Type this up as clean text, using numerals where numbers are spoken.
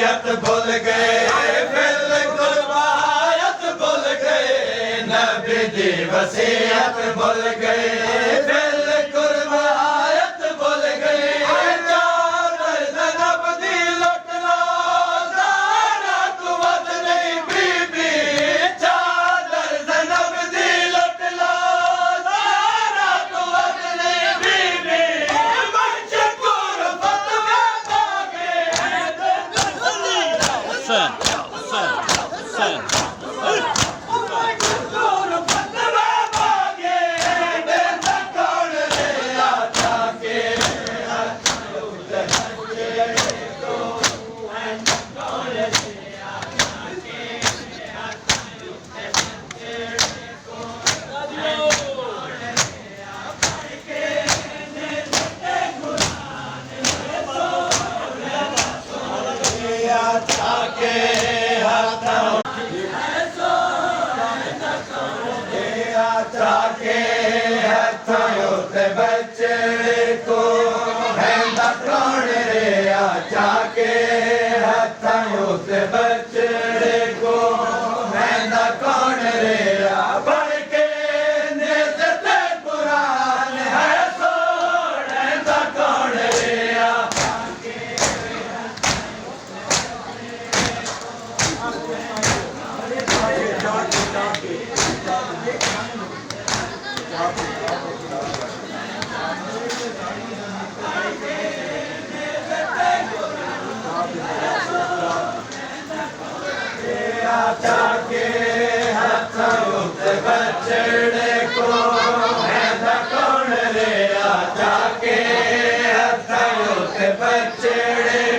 वसीयत भूल गए बिल्कुल बायत भूल गए नबी दी वसीयत भूल गए बिल्कुल बायत भूल गए चादर ज़ैनब दी लुट लो ज़ारा तू वद नहीं बीबी चादर ज़ैनब दी लुट लो ज़ारा तू वद नहीं बीबी मशकूर फतवा मांगे Sen. मशकूर फतवा मांगे बेटा कौन ले आता के ताके हथों ते बच्चे को हैंदा कौन रे आके हथों ते बच्चे को हैंदा कौन रे बढ़ के नेज़ते कुरान है सोण हैंदा कौन रे ताके हथों ते बच्चे को हैंदा कौन रे ताके हथों ते बच्चे